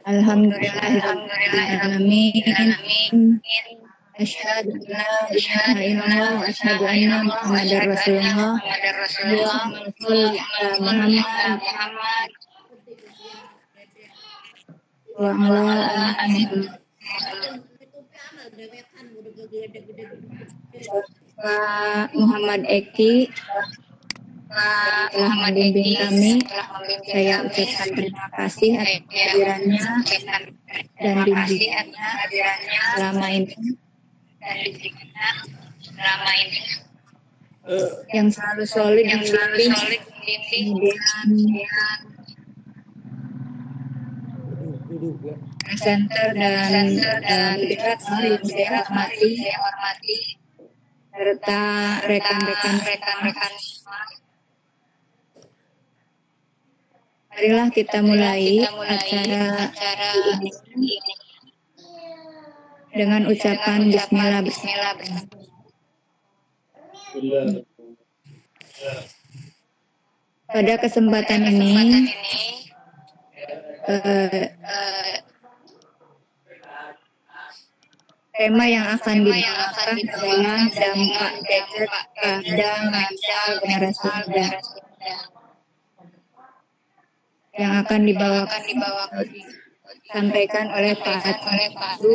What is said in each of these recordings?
Alhamdulillahirrahmanirrahim. Asyhadu an la ilaha illallah wa asyhadu anna Muhammadar Rasulullah. Allahumma shalli ala Muhammad wa ala ali Pak Muhammad Eki telah membimbing kami. Saya ucapkan terima kasih atas kehadirannya dan bimbingannya selama ini. Yang selalu solid kemudian presenter dan moderator yang saya hormati serta rekan-rekan semua. Marilah kita mulai acara ini dengan ucapan Bismillah. Pada kesempatan ini tema yang akan dibawakan adalah dampak gadget pada mental generasi muda, yang akan disampaikan oleh Pak Adu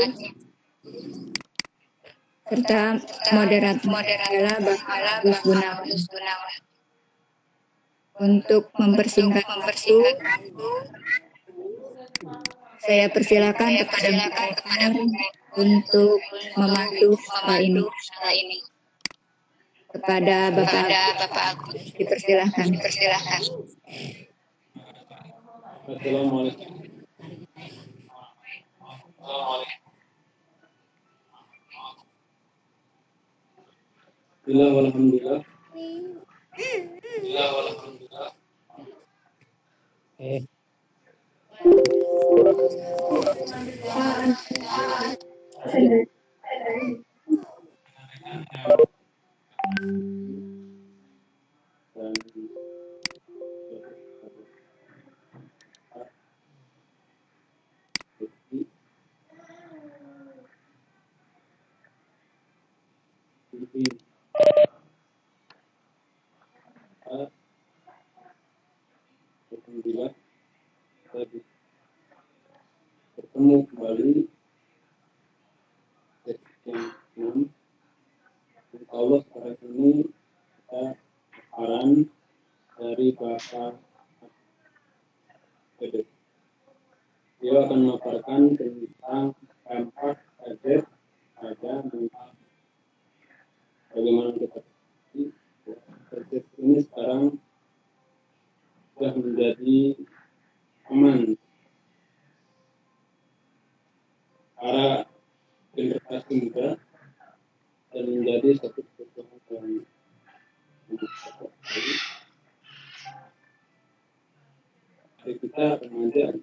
serta moderator adalah Bapak Agus Gunawan. Untuk mempersingkat waktu, saya persilakan kepada mereka untuk memandu ini. Kepada Bapak Agus, dipersilakan. Assalamualaikum. Alhamdulillah. Alhamdulillah kita bertemu kembali yang 6. Insya Allah sekarang ini kita saran dari Bapak Ede. Dia akan memaparkan tentang dampak gadget pada mental. Bagaimana kita gadget ini sekarang sudah menjadi aman para generasi muda dan menjadi satu kebutuhan yang pokok dari kita remaja.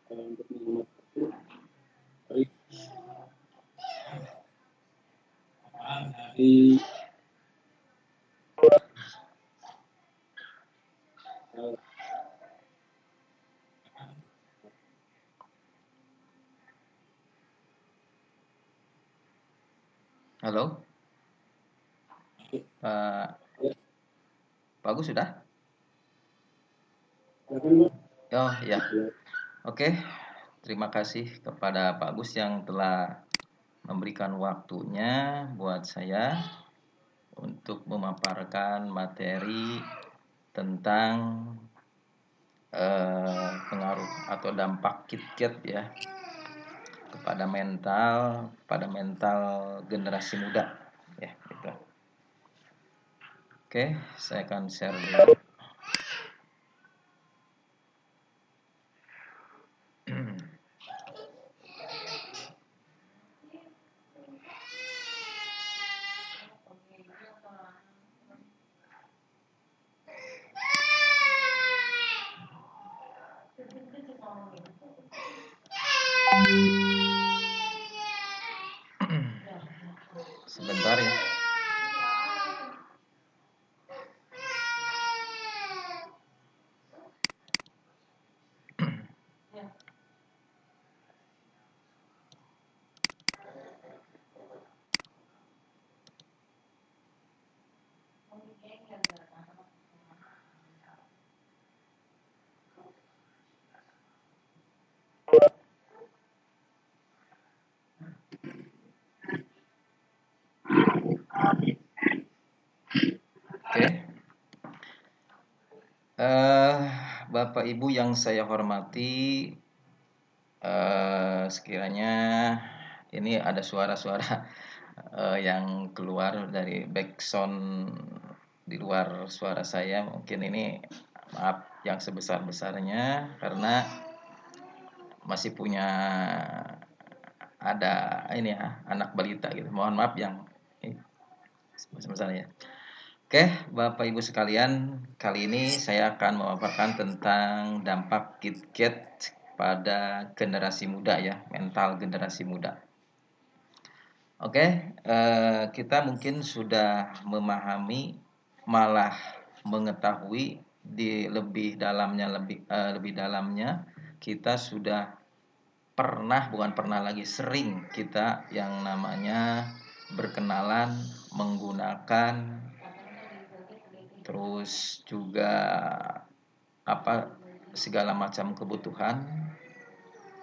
Untuk menghemat waktu, mari dari Halo, Pak Agus sudah? Oh ya, oke. Terima kasih kepada Pak Agus yang telah memberikan waktunya buat saya untuk memaparkan materi tentang pengaruh atau dampak KitKat ya kepada mental generasi muda ya gitu. Oke, saya akan share dulu. Sebentar ya. Bapak Ibu yang saya hormati, sekiranya ini ada suara-suara yang keluar dari backsound di luar suara saya, mungkin ini maaf yang sebesar-besarnya karena masih punya ada ini ya anak balita gitu. Mohon maaf yang sebesar-besarnya. Oke, Bapak Ibu sekalian, kali ini saya akan memaparkan tentang dampak KitKat pada generasi muda ya, mental generasi muda. Oke, kita mungkin sudah memahami, malah mengetahui di lebih dalamnya kita sudah bukan pernah lagi, sering kita yang namanya berkenalan menggunakan, terus juga segala macam kebutuhan,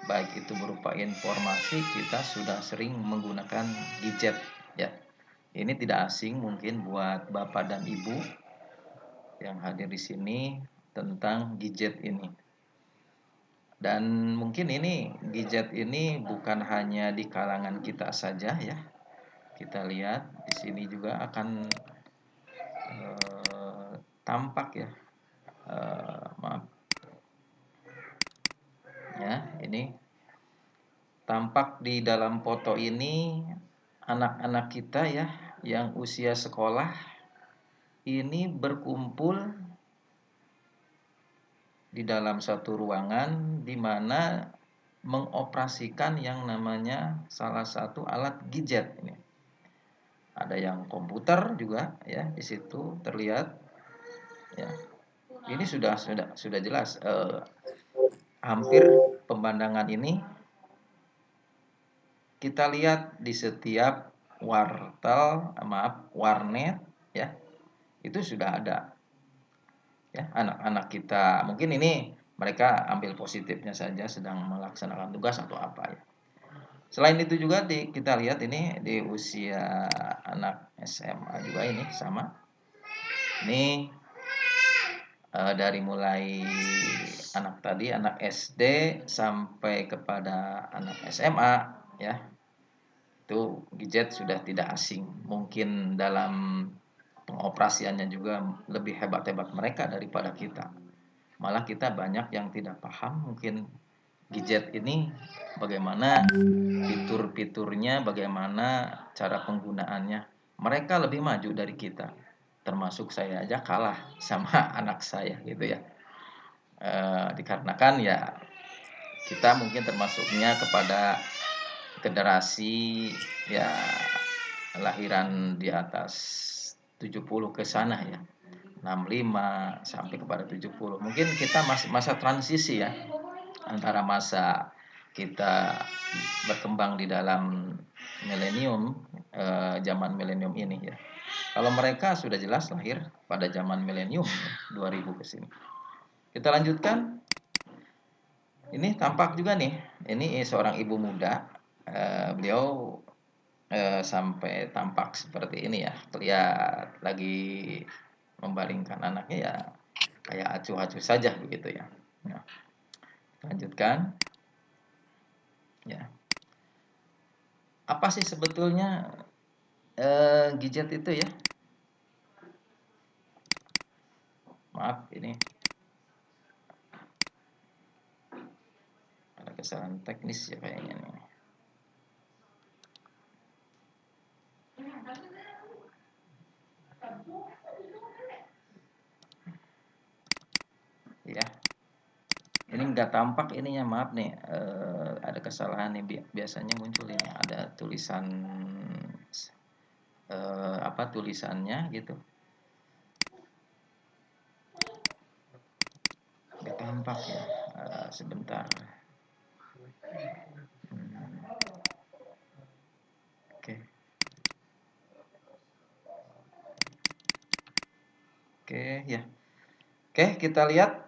baik itu berupa informasi, kita sudah sering menggunakan gadget ya. Ini tidak asing mungkin buat Bapak dan Ibu yang hadir di sini tentang gadget ini. Dan mungkin ini gadget ini bukan hanya di kalangan kita saja ya. Kita lihat di sini juga akan tampak ya. Maaf. Ya, ini tampak di dalam foto ini anak-anak kita ya yang usia sekolah ini berkumpul di dalam satu ruangan di mana mengoperasikan yang namanya salah satu alat gadget ini. Ada yang komputer juga ya, di situ terlihat ya. Ini sudah jelas hampir pemandangan ini kita lihat di setiap warnet ya. Itu sudah ada. Ya, anak-anak kita mungkin ini mereka ambil positifnya saja sedang melaksanakan tugas atau apa ya. Selain itu juga kita lihat ini di usia anak SMA juga ini sama. Ini dari mulai anak SD sampai kepada anak SMA ya. Itu gadget sudah tidak asing. Mungkin dalam pengoperasiannya juga lebih hebat-hebat mereka daripada kita. Malah kita banyak yang tidak paham mungkin gadget ini bagaimana fitur-fiturnya, bagaimana cara penggunaannya. Mereka lebih maju dari kita. Termasuk saya aja kalah sama anak saya gitu ya. Dikarenakan ya kita mungkin termasuknya kepada generasi ya lahiran di atas 70 ke sana ya. 65 sampai kepada 70. Mungkin kita masih masa transisi ya antara masa kita berkembang di dalam milenium, zaman milenium ini ya. Kalau mereka sudah jelas lahir pada zaman milenium 2000 ke sini. Kita lanjutkan. Ini tampak juga nih. Ini seorang ibu muda. Beliau sampai tampak seperti ini ya. Terlihat lagi membaringkan anaknya ya kayak acuh-acuh saja begitu ya. Nah, lanjutkan. Ya. Apa sih sebetulnya gadget itu ya? Maaf ini ada kesalahan teknis ya kayaknya nih. Ya. Ini nggak tampak ininya, maaf nih. Ada kesalahan nih, biasanya muncul ini ada tulisan tulisannya gitu. Nggak tampak ya. Sebentar. Oke ya. Oke, kita lihat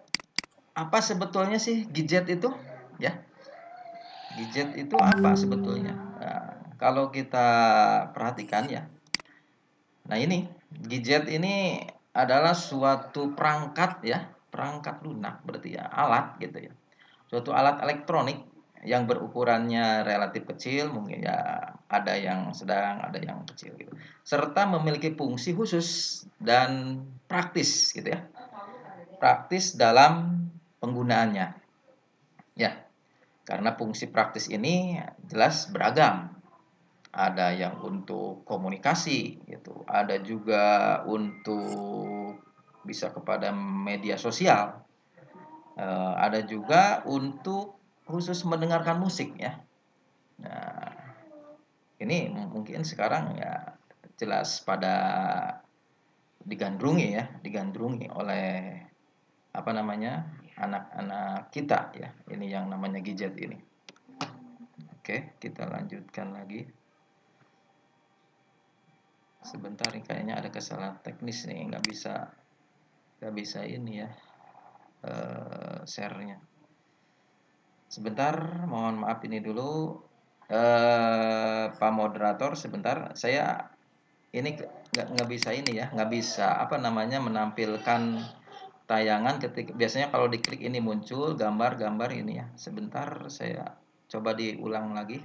apa sebetulnya sih gadget itu ya. Gadget itu apa sebetulnya? Nah, kalau kita perhatikan ya. Nah, ini gadget ini adalah suatu perangkat ya, perangkat lunak, berarti ya alat gitu ya. Suatu alat elektronik yang berukurannya relatif kecil, mungkin ya ada yang sedang, ada yang kecil gitu. Serta memiliki fungsi khusus dan praktis gitu ya. Praktis dalam penggunaannya. Ya, karena fungsi praktis ini jelas beragam. Ada yang untuk komunikasi gitu, ada juga untuk bisa kepada media sosial. Ada juga untuk khusus mendengarkan musik ya. Nah, ini mungkin sekarang ya jelas pada digandrungi oleh apa namanya anak-anak kita ya. Ini yang namanya gadget ini. Oke, kita lanjutkan lagi. Sebentar nih kayaknya ada kesalahan teknis nih, nggak bisa ini ya share-nya. Sebentar, mohon maaf ini dulu Pak Moderator, sebentar saya ini nggak bisa ini ya, nggak bisa apa namanya menampilkan tayangan ketika biasanya kalau diklik ini muncul gambar-gambar ini ya. Sebentar saya coba diulang lagi.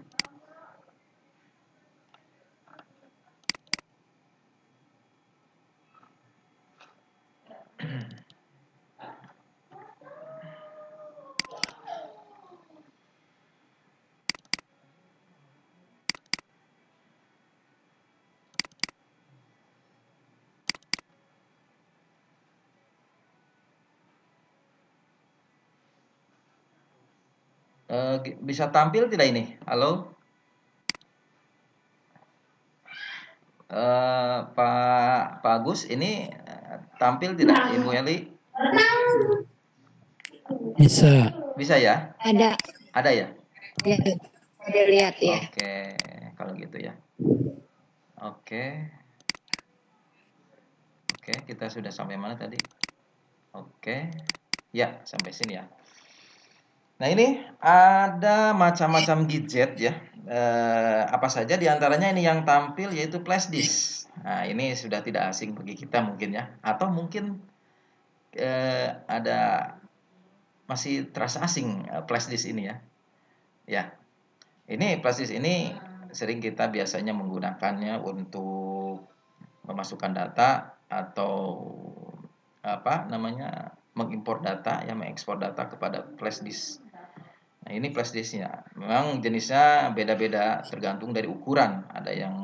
Bisa tampil tidak ini? Halo? Pak Agus ini tampil tidak Ibu Eli? Bisa. Bisa ya? Ada. Ada ya? Ya, ada lihat ya. Oke, kalau gitu ya. Oke. Oke, kita sudah sampai mana tadi? Oke. Ya, sampai sini ya. Nah, ini ada macam-macam gadget ya. Apa saja diantaranya ini yang tampil yaitu flash disk. Nah, ini sudah tidak asing bagi kita mungkin ya. Atau mungkin ada masih terasa asing flash disk ini ya. Ya, ini flash disk ini sering kita biasanya menggunakannya untuk memasukkan data atau apa namanya mengimpor data ya, mengekspor data kepada flash disk. Nah, ini flash disknya. Memang jenisnya beda-beda tergantung dari ukuran. Ada yang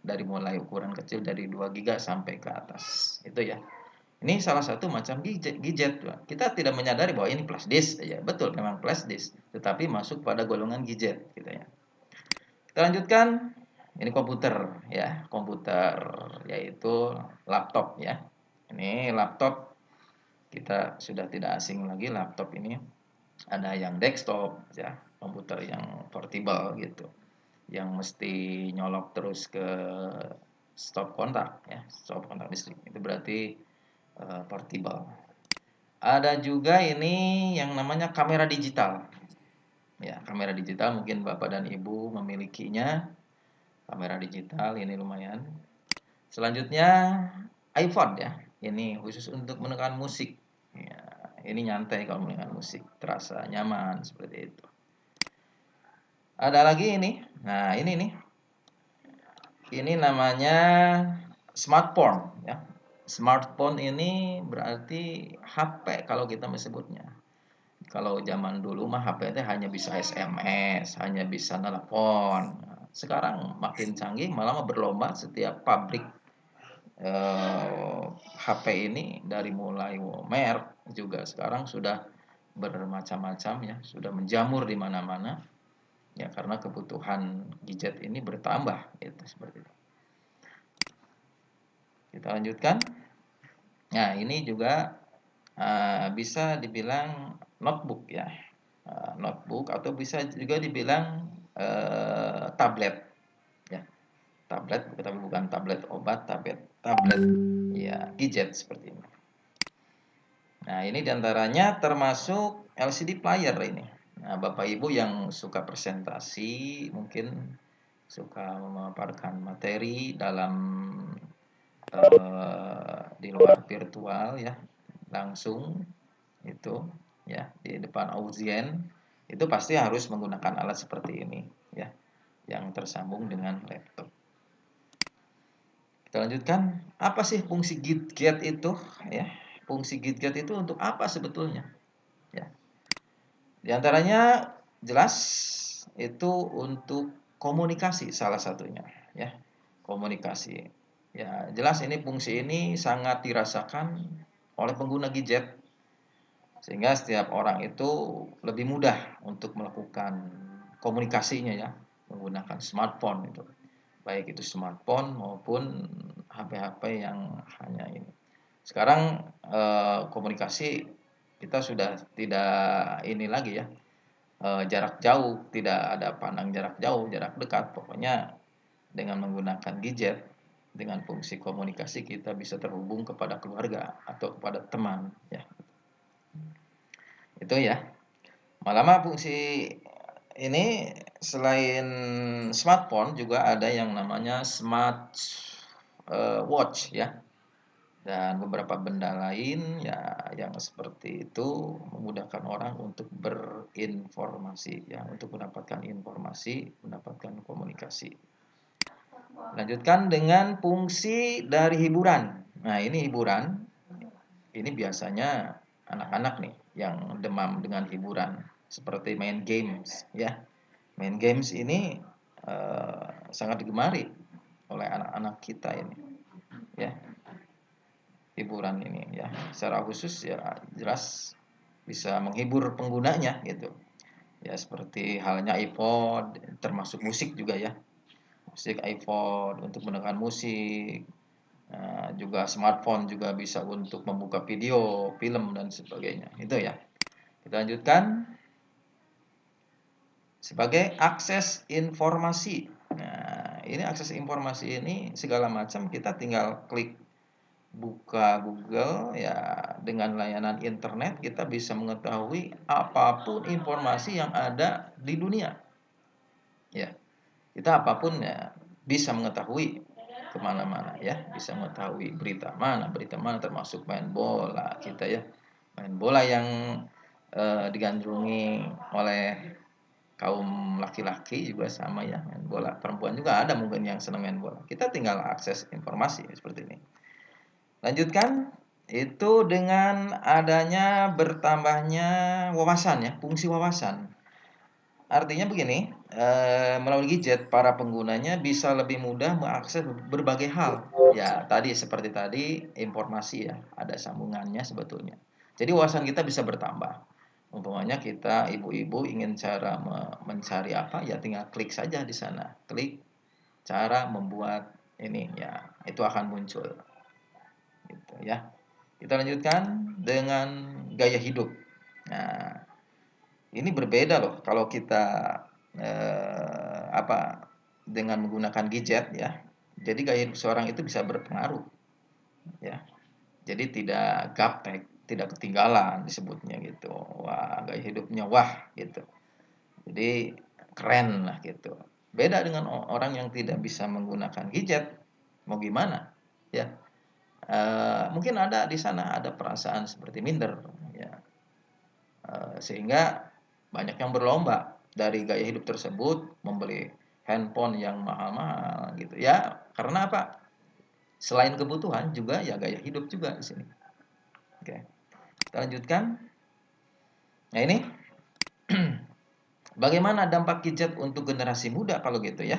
dari mulai ukuran kecil dari 2 GB sampai ke atas. Itu ya. Ini salah satu macam gadget. Kita tidak menyadari bahwa ini flash disk. Ya, betul memang flash disk, tetapi masuk pada golongan gadget gitu ya. Kita lanjutkan. Ini komputer ya, komputer yaitu laptop ya. Ini laptop kita sudah tidak asing lagi laptop ini. Ada yang desktop ya, komputer yang portable gitu, yang mesti nyolok terus ke stop kontak ya, stop kontak listrik. Itu berarti portable. Ada juga ini yang namanya kamera digital. Ya, kamera digital mungkin Bapak dan Ibu memilikinya. Kamera digital ini lumayan. Selanjutnya iPhone ya. Ini khusus untuk mendengarkan musik. Ya, ini nyantai kalau mendengarkan musik, terasa nyaman seperti itu. Ada lagi ini. Nah, ini nih. Ini namanya smartphone ya. Smartphone ini berarti HP kalau kita menyebutnya. Kalau zaman dulu mah HP itu hanya bisa SMS, hanya bisa telepon. Sekarang makin canggih, malah berlomba setiap pabrik HP ini dari mulai merek juga sekarang sudah bermacam-macam ya, sudah menjamur di mana-mana ya, karena kebutuhan gadget ini bertambah itu seperti itu. Kita lanjutkan. Nah, ini juga bisa dibilang notebook ya, notebook atau bisa juga dibilang tablet ya, tablet tapi bukan tablet obat, tablet ya, gadget seperti ini. Nah, ini diantaranya termasuk LCD player ini. Nah, Bapak Ibu yang suka presentasi mungkin suka memaparkan materi dalam di luar virtual ya, langsung itu ya di depan audien itu pasti harus menggunakan alat seperti ini ya yang tersambung dengan laptop. Kita lanjutkan, apa sih fungsi GitGet itu ya? Fungsi GitGet itu untuk apa sebetulnya? Ya. Di antaranya jelas itu untuk komunikasi salah satunya ya. Komunikasi. Ya, jelas ini fungsi ini sangat dirasakan oleh pengguna gadget sehingga setiap orang itu lebih mudah untuk melakukan komunikasinya ya menggunakan smartphone itu. Baik itu smartphone maupun HP-HP yang hanya ini. Sekarang komunikasi kita sudah tidak ini lagi ya jarak jauh, tidak ada pandang jarak jauh, jarak dekat. Pokoknya dengan menggunakan gadget, dengan fungsi komunikasi kita bisa terhubung kepada keluarga atau kepada teman ya. Itu ya. Malah fungsi ini selain smartphone juga ada yang namanya smart watch ya. Dan beberapa benda lain ya yang seperti itu memudahkan orang untuk berinformasi ya, untuk mendapatkan informasi, mendapatkan komunikasi. Lanjutkan dengan fungsi dari hiburan. Nah, ini hiburan. Ini biasanya anak-anak nih yang demam dengan hiburan seperti main games ya. Main games ini sangat digemari oleh anak-anak kita ini ya. Hiburan ini ya secara khusus ya jelas bisa menghibur penggunanya gitu ya seperti halnya iPhone termasuk musik juga ya musik iPhone untuk mendengarkan musik juga smartphone juga bisa untuk membuka video film dan sebagainya itu ya kita lanjutkan sebagai akses informasi. Nah ini akses informasi ini segala macam kita tinggal klik buka Google ya dengan layanan internet kita bisa mengetahui apapun informasi yang ada di dunia ya kita apapun ya bisa mengetahui kemana-mana ya bisa mengetahui berita mana termasuk main bola kita ya main bola yang digandrungi oleh kaum laki-laki juga sama ya main bola perempuan juga ada mungkin yang senang main bola kita tinggal akses informasi seperti ini. Lanjutkan itu dengan adanya bertambahnya wawasan ya, fungsi wawasan. Artinya begini, melalui gadget para penggunanya bisa lebih mudah mengakses berbagai hal. Ya, tadi seperti tadi informasi ya, ada sambungannya sebetulnya. Jadi wawasan kita bisa bertambah. Umpamanya kita ibu-ibu ingin cara mencari apa, ya tinggal klik saja di sana. Klik cara membuat ini ya, itu akan muncul gitu ya. Kita lanjutkan dengan gaya hidup. Nah, ini berbeda loh kalau kita dengan menggunakan gadget ya. Jadi gaya hidup seorang itu bisa berpengaruh ya. Jadi tidak gaptek, tidak ketinggalan disebutnya gitu. Wah, gaya hidupnya wah gitu. Jadi keren lah gitu. Beda dengan orang yang tidak bisa menggunakan gadget. Mau gimana? Ya. Mungkin ada di sana ada perasaan seperti minder ya. Sehingga banyak yang berlomba dari gaya hidup tersebut membeli handphone yang mahal-mahal gitu ya karena apa selain kebutuhan juga ya gaya hidup juga di sini. Oke kita lanjutkan. Nah ini bagaimana dampak gadget untuk generasi muda kalau gitu ya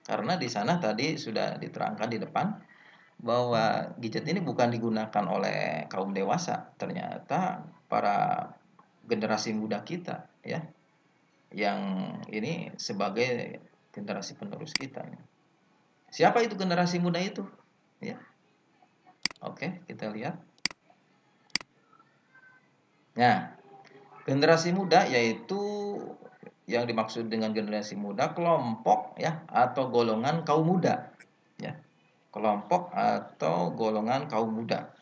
karena di sana tadi sudah diterangkan di depan bahwa gadget ini bukan digunakan oleh kaum dewasa, ternyata para generasi muda kita ya, yang ini sebagai generasi penerus kita. Siapa itu generasi muda itu? Ya, oke kita lihat. Nah, generasi muda yaitu yang dimaksud dengan generasi muda kelompok ya atau golongan kaum muda ya kelompok atau golongan kaum muda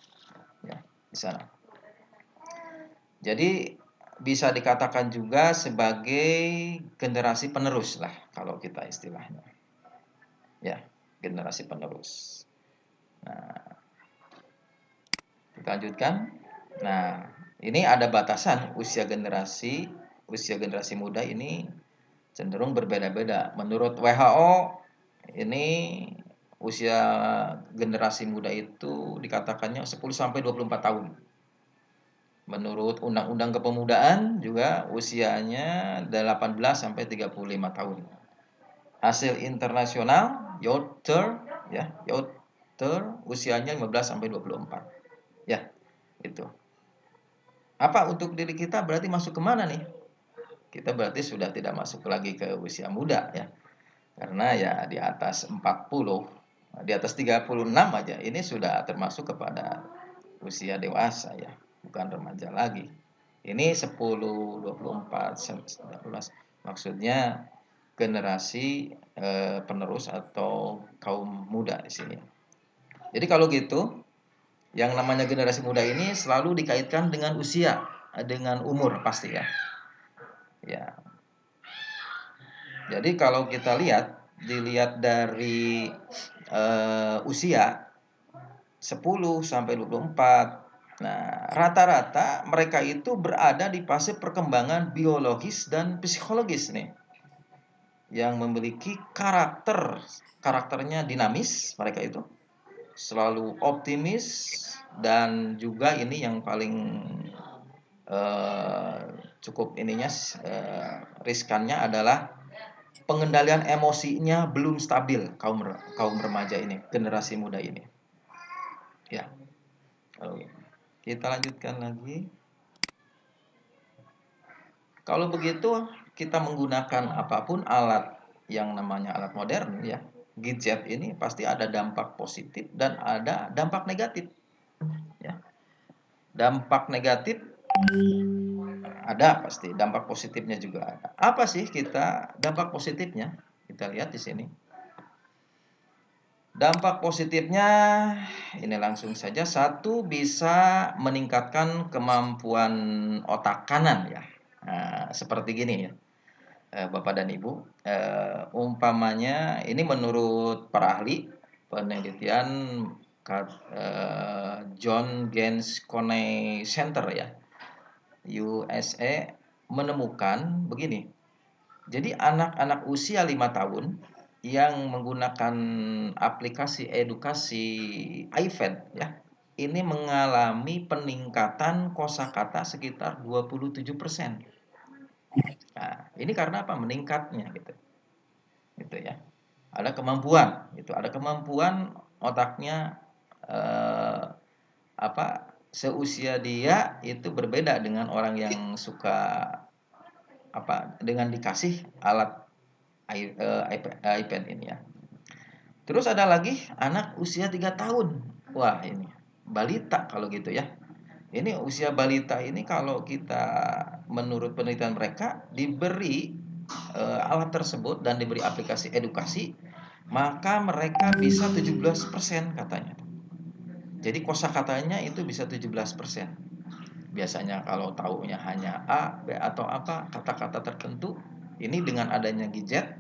ya di sana. Jadi bisa dikatakan juga sebagai generasi penerus lah kalau kita istilahnya. Ya, generasi penerus. Nah, kita lanjutkan. Nah, Ini ada batasan usia generasi muda ini cenderung berbeda-beda. Menurut WHO ini usia generasi muda itu dikatakannya 10 sampai 24 tahun. Menurut Undang-Undang Kepemudaan juga usianya 18 sampai 35 tahun. Hasil internasional Youth usianya 15 sampai 24. Ya, itu. Apa untuk diri kita berarti masuk kemana nih? Kita berarti sudah tidak masuk lagi ke usia muda ya. Karena ya di atas 40, di atas 36 aja ini sudah termasuk kepada usia dewasa ya, bukan remaja lagi. Ini 10, 24, 19, maksudnya generasi penerus atau kaum muda di sini. Jadi kalau gitu, yang namanya generasi muda ini selalu dikaitkan dengan usia, dengan umur pasti ya. Ya. Jadi kalau kita dilihat dari usia 10 sampai 24. Nah, rata-rata mereka itu berada di fase perkembangan biologis dan psikologis nih. Yang memiliki karakternya dinamis, mereka itu selalu optimis, dan juga ini yang paling cukup riskannya adalah pengendalian emosinya belum stabil kaum remaja ini, generasi muda ini. Ya. Kita lanjutkan lagi. Kalau begitu kita menggunakan apapun alat yang namanya alat modern ya, gadget ini pasti ada dampak positif dan ada dampak negatif. Ya. Dampak negatif ada pasti, dampak positifnya juga ada. Apa sih dampak positifnya? Kita lihat di sini. Dampak positifnya ini langsung saja, satu, bisa meningkatkan kemampuan otak kanan ya. Nah, seperti gini ya, Bapak dan Ibu. Umpamanya ini menurut para ahli penelitian John Gaines Coney Center ya, USA, menemukan begini. Jadi anak-anak usia 5 tahun yang menggunakan aplikasi edukasi iPad ya, ini mengalami peningkatan kosakata sekitar 27%. Nah, ini karena apa? Meningkatnya gitu. Gitu ya. Ada kemampuan otaknya seusia dia itu berbeda dengan orang yang suka dengan dikasih alat iPad ini ya. Terus ada lagi anak usia 3 tahun. Wah, ini balita kalau gitu ya. Ini usia balita ini kalau kita menurut penelitian mereka diberi alat tersebut dan diberi aplikasi edukasi, maka mereka bisa 17% katanya. Jadi kosakatanya itu bisa 17%. Biasanya kalau taunya hanya A, B atau apa, kata-kata tertentu, ini dengan adanya gadget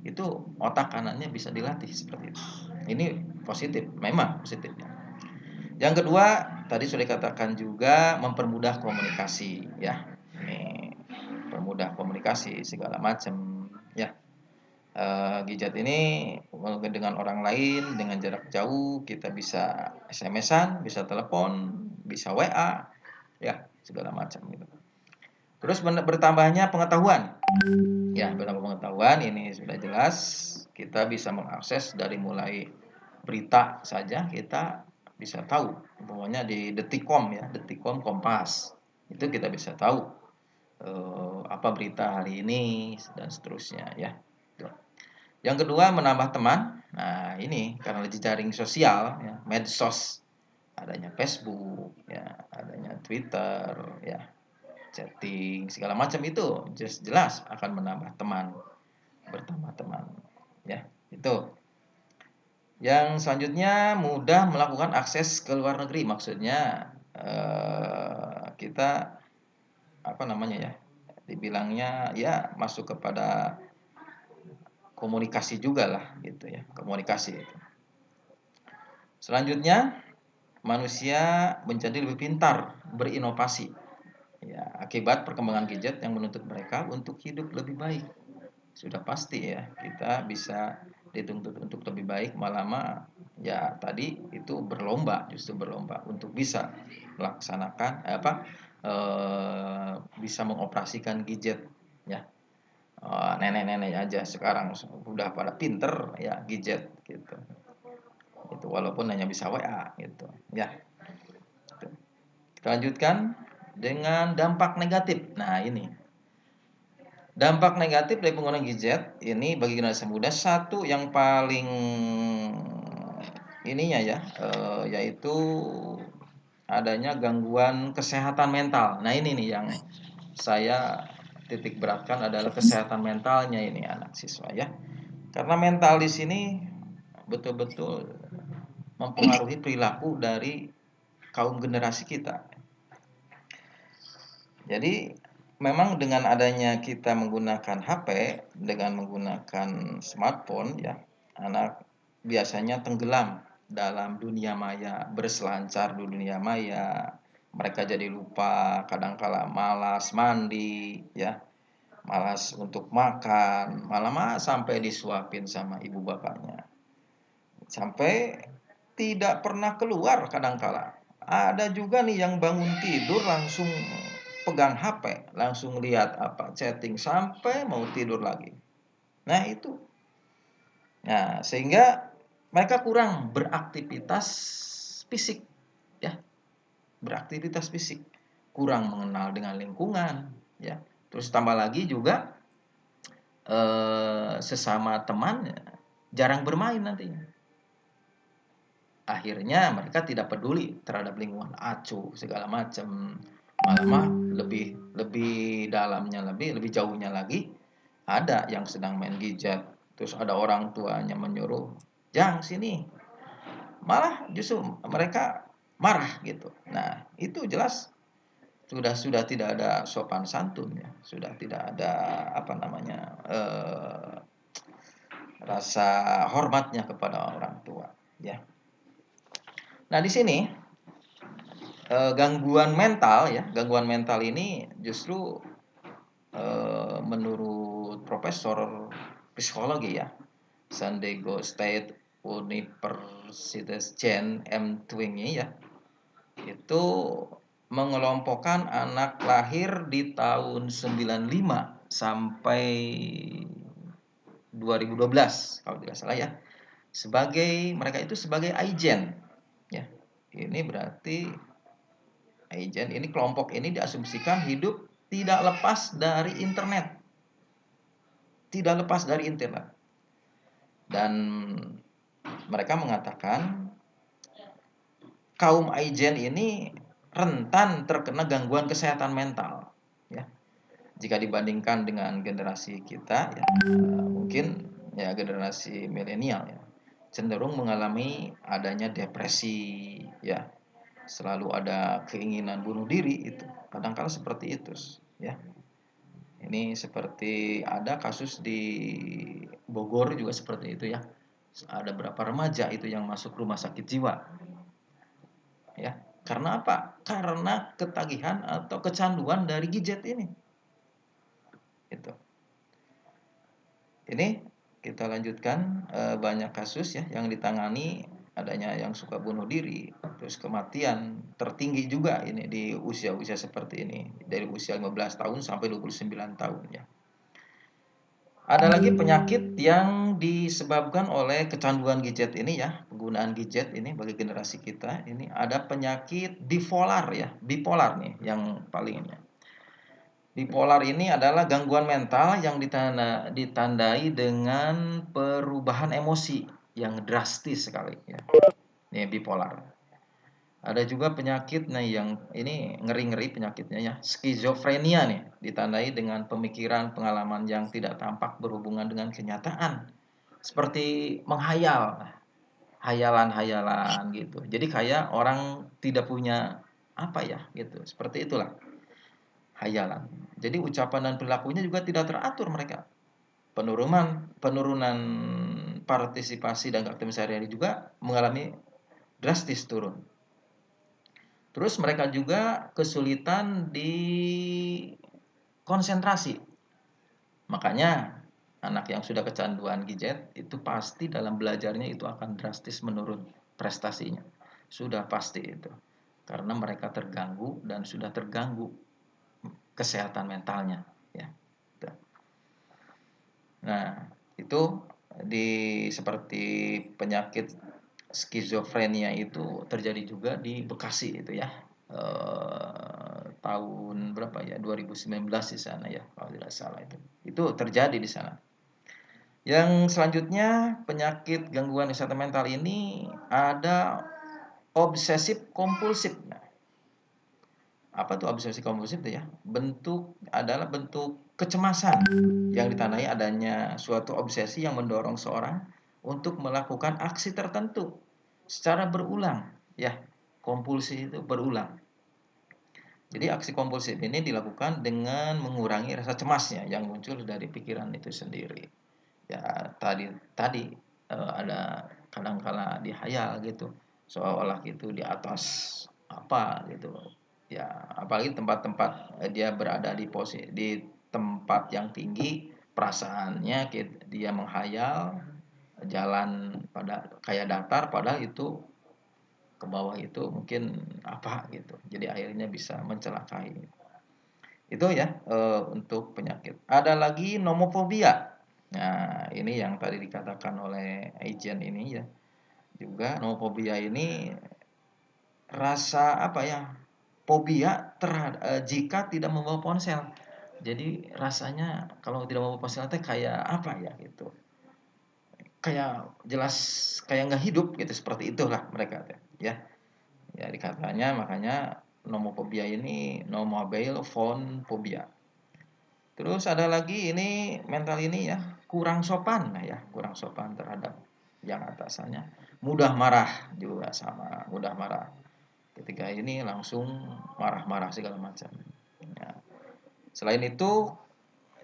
itu otak kanannya bisa dilatih seperti itu. Ini positif, memang positifnya. Yang kedua, tadi sudah dikatakan juga mempermudah komunikasi ya. Ini permudah komunikasi segala macam ya. Gadget ini dengan orang lain dengan jarak jauh, kita bisa SMS-an, bisa telepon, bisa WA ya, segala macam gitu. Terus bertambahnya pengetahuan. Ya, bertambah pengetahuan ini sudah jelas, kita bisa mengakses dari mulai berita saja kita bisa tahu. Pokoknya di Detikcom ya, Detikcom Kompas. Itu kita bisa tahu apa berita hari ini dan seterusnya ya. Yang kedua, menambah teman. Nah, ini karena jejaring sosial ya, medsos, adanya Facebook ya, adanya Twitter ya, chatting segala macam itu jelas akan menambah teman, bertambah teman ya. Itu. Yang selanjutnya, mudah melakukan akses ke luar negeri. Maksudnya kita dibilangnya ya masuk kepada komunikasi juga lah gitu ya, komunikasi itu. Selanjutnya, manusia menjadi lebih pintar berinovasi. Ya, akibat perkembangan gadget yang menuntut mereka untuk hidup lebih baik. Sudah pasti ya, kita bisa dituntut untuk lebih baik, malah ya tadi itu berlomba, justru berlomba untuk bisa melaksanakan bisa mengoperasikan gadget ya. Nenek-nenek aja sekarang udah pada pinter ya gadget gitu. Itu walaupun hanya bisa WA gitu ya. Kita lanjutkan dengan dampak negatif. Nah, ini dampak negatif dari penggunaan gadget ini bagi generasi muda, satu yang paling ininya ya, yaitu adanya gangguan kesehatan mental. Nah, ini nih yang saya titik beratkan adalah kesehatan mentalnya ini anak siswa ya. Karena mental di sini betul-betul mempengaruhi perilaku dari kaum generasi kita. Jadi memang dengan adanya kita menggunakan HP, dengan menggunakan smartphone ya, anak biasanya tenggelam dalam dunia maya, berselancar di dunia maya. Mereka jadi lupa, kadangkala malas mandi ya, malas untuk makan, malah sampai disuapin sama ibu bapaknya. Sampai tidak pernah keluar kadangkala. Ada juga nih yang bangun tidur langsung pegang HP, langsung lihat chatting sampai mau tidur lagi. Nah, itu. Nah, sehingga mereka kurang beraktivitas fisik ya. Beraktivitas fisik, kurang mengenal dengan lingkungan ya. Terus tambah lagi juga sesama teman jarang bermain nantinya. Akhirnya mereka tidak peduli terhadap lingkungan, acuh segala macam, malah lebih dalamnya, lebih jauhnya lagi ada yang sedang main gadget, terus ada orang tuanya menyuruh jangan sini, malah justru mereka marah gitu. Nah, itu jelas sudah tidak ada sopan santun ya, sudah tidak ada rasa hormatnya kepada orang tua ya. Nah, di sini gangguan mental ini justru menurut profesor psikologi ya, San Diego State University Jen M. Twenge ya, itu mengelompokkan anak lahir di tahun 95 sampai 2012 kalau tidak salah ya, mereka itu sebagai Aigen ya. Ini berarti Aigen ini, kelompok ini diasumsikan hidup tidak lepas dari internet. Tidak lepas dari internet. Dan mereka mengatakan kaum Aigen ini rentan terkena gangguan kesehatan mental ya. Jika dibandingkan dengan generasi kita ya, mungkin ya generasi milenial ya, cenderung mengalami adanya depresi ya. Selalu ada keinginan bunuh diri, itu kadang-kala seperti itu ya. Ini seperti ada kasus di Bogor juga seperti itu ya. Ada berapa remaja itu yang masuk rumah sakit jiwa ya. Karena apa? Karena ketagihan atau kecanduan dari gadget ini. Itu. Ini kita lanjutkan, banyak kasus ya yang ditangani, adanya yang suka bunuh diri, terus kematian tertinggi juga ini di usia-usia seperti ini, dari usia 15 tahun sampai 29 tahun ya. Ada lagi penyakit yang disebabkan oleh kecanduan gadget ini ya, penggunaan gadget ini bagi generasi kita ini, ada penyakit bipolar ya, bipolar nih yang palingnya. Bipolar ini adalah gangguan mental yang ditandai dengan perubahan emosi yang drastis sekali ya. Ini bipolar. Ada juga penyakit yang ini ngeri-ngeri penyakitnya ya, skizofrenia nih, ditandai dengan pemikiran pengalaman yang tidak tampak berhubungan dengan kenyataan. Seperti menghayal, hayalan-hayalan gitu. Jadi kayak orang tidak punya gitu. Seperti itulah. Hayalan. Jadi ucapan dan perilakunya juga tidak teratur mereka. Penurunan partisipasi dan aktivitas sehari-hari juga mengalami drastis turun. Terus mereka juga kesulitan di konsentrasi. Makanya anak yang sudah kecanduan gadget itu pasti dalam belajarnya itu akan drastis menurun prestasinya. Sudah pasti itu. Karena mereka terganggu dan sudah terganggu kesehatan mentalnya, ya. Nah, itu seperti penyakit skizofrenia itu terjadi juga di Bekasi itu ya. Tahun berapa ya? 2019 di sana ya, kalau tidak salah itu. Itu terjadi di sana. Yang selanjutnya penyakit gangguan kesehatan mental ini ada obsesif kompulsif. Nah, apa tuh obsesif kompulsif itu ya? Adalah bentuk kecemasan yang ditandai adanya suatu obsesi yang mendorong seorang untuk melakukan aksi tertentu secara berulang, ya. Kompulsi itu berulang. Jadi aksi kompulsif ini dilakukan dengan mengurangi rasa cemasnya yang muncul dari pikiran itu sendiri. Ya tadi ada kadang-kala dihayal gitu, seolah gitu di atas apa gitu. Ya, apalagi tempat-tempat dia berada di tempat yang tinggi, perasaannya dia menghayal jalan pada kayak datar, padahal itu ke bawah itu mungkin apa gitu. Jadi akhirnya bisa mencelakai. Itu ya untuk penyakit. Ada lagi nomofobia. Nah, ini yang tadi dikatakan oleh agent ini ya. Juga nomofobia ini rasa apa ya? Fobia jika tidak membawa ponsel. Jadi rasanya kalau tidak membawa ponsel teh kayak apa ya gitu. Kayak jelas kayak nggak hidup gitu, seperti itulah mereka teh ya. Ya dikatanya makanya nomofobia ini no mobile phone phobia. Terus ada lagi ini mental ini ya, kurang sopan. Nah ya, kurang sopan terhadap yang atasannya. Mudah marah juga sama, mudah marah. Ketika ini langsung marah-marah segala macam. Ya. Selain itu,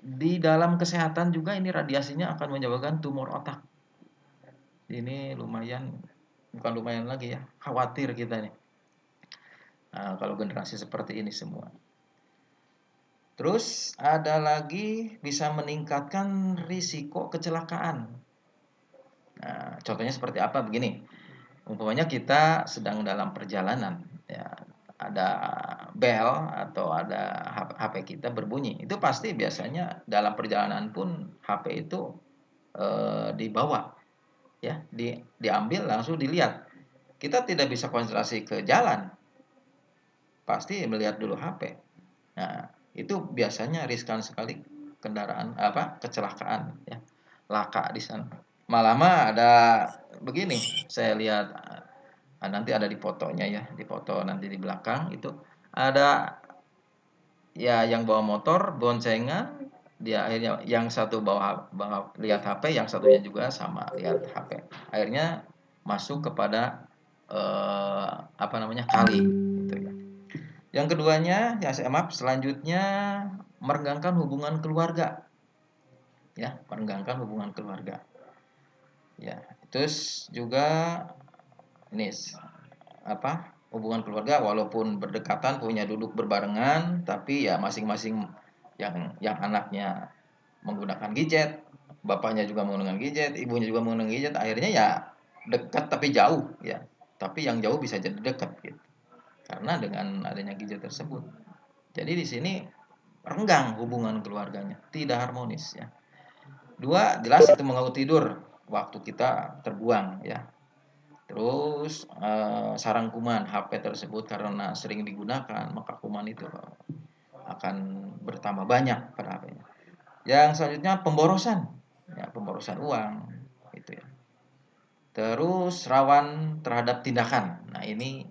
di dalam kesehatan juga ini radiasinya akan menyebabkan tumor otak. Ini bukan lumayan lagi ya, khawatir kita nih. Nah, kalau generasi seperti ini semua. Terus ada lagi bisa meningkatkan risiko kecelakaan. Nah, contohnya seperti apa? Begini, umpamanya kita sedang dalam perjalanan, ya, ada bel atau ada HP kita berbunyi. Itu pasti biasanya dalam perjalanan pun HP itu dibawa, ya, diambil langsung dilihat. Kita tidak bisa konsentrasi ke jalan, pasti melihat dulu HP. Nah, itu biasanya riskan sekali kendaraan kecelakaan ya. Laka di sana. Malah ada begini, saya lihat nanti ada di fotonya ya, di foto nanti di belakang itu ada ya yang bawa motor boncengan, dia akhirnya yang satu bawa lihat HP, yang satunya juga sama lihat HP. Akhirnya masuk kepada kali gitu ya. Yang keduanya, ya maaf, selanjutnya merenggangkan hubungan keluarga. Ya, merenggangkan hubungan keluarga. Ya, terus juga ini hubungan keluarga walaupun berdekatan, punya duduk berbarengan, tapi ya masing-masing yang anaknya menggunakan gadget, bapaknya juga menggunakan gadget, ibunya juga menggunakan gadget, akhirnya ya dekat tapi jauh ya. Tapi yang jauh bisa jadi dekat gitu. Karena dengan adanya gadget tersebut. Jadi di sini renggang hubungan keluarganya, tidak harmonis ya. Dua, jelas itu mengganggu tidur, waktu kita terbuang ya. Terus sarang kuman HP tersebut karena sering digunakan, maka kuman itu akan bertambah banyak pada HP-nya. Yang selanjutnya pemborosan, ya, pemborosan uang itu ya. Terus rawan terhadap tindakan. Nah, ini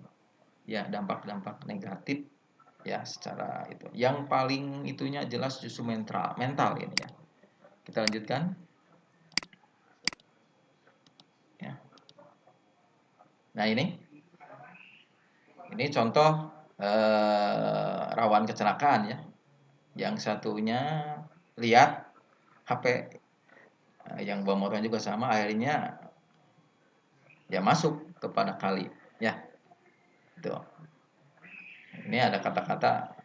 ya dampak-dampak negatif ya secara itu. Yang paling itunya jelas justru mental ini ya. Kita lanjutkan. Ya. Nah, ini contoh rawan kecelakaan ya. Yang satunya lihat HP, yang bawa motornya juga sama, akhirnya ya masuk kepada kali ya. Itu. Ini ada kata-kata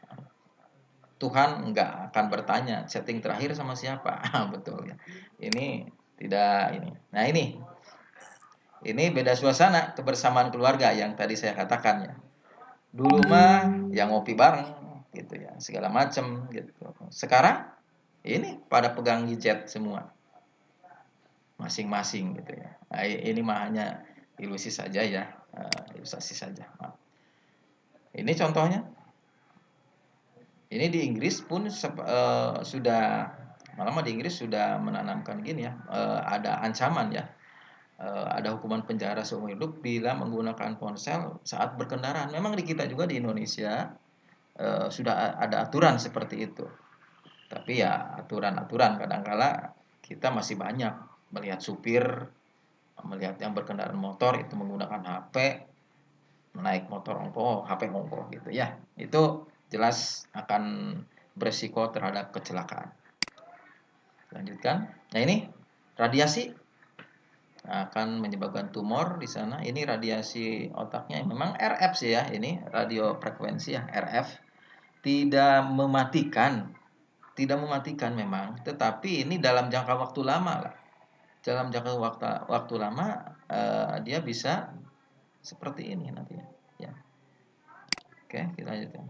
Tuhan nggak akan bertanya setting terakhir sama siapa. Betul ya. Ini tidak ini. Nah ini beda suasana kebersamaan keluarga yang tadi saya katakan ya. Dulu mah yang ngopi bareng gitu ya, segala macam gitu. Sekarang ini pada pegang gadget semua masing-masing gitu ya. Nah, ini mah hanya ilusi saja ya, ilustrasi saja. Maaf. Ini contohnya. Ini di Inggris pun sudah malah di Inggris sudah menanamkan gini ya, ada ancaman ya, ada hukuman penjara seumur hidup bila menggunakan ponsel saat berkendaraan. Memang di kita juga di Indonesia sudah ada aturan seperti itu. Tapi ya aturan-aturan kadangkala kita masih banyak melihat supir, melihat yang berkendaraan motor itu menggunakan HP, naik motor ongko, HP ongko gitu ya. Itu jelas akan beresiko terhadap kecelakaan. Lanjutkan. Nah ini radiasi akan menyebabkan tumor di sana. Ini radiasi otaknya memang RF sih ya, ini radio frekuensi ya, RF. Tidak mematikan memang, tetapi ini dalam jangka waktu lama lah. Dalam jangka waktu lama dia bisa seperti ini nantinya. Ya. Oke, kita lanjutkan.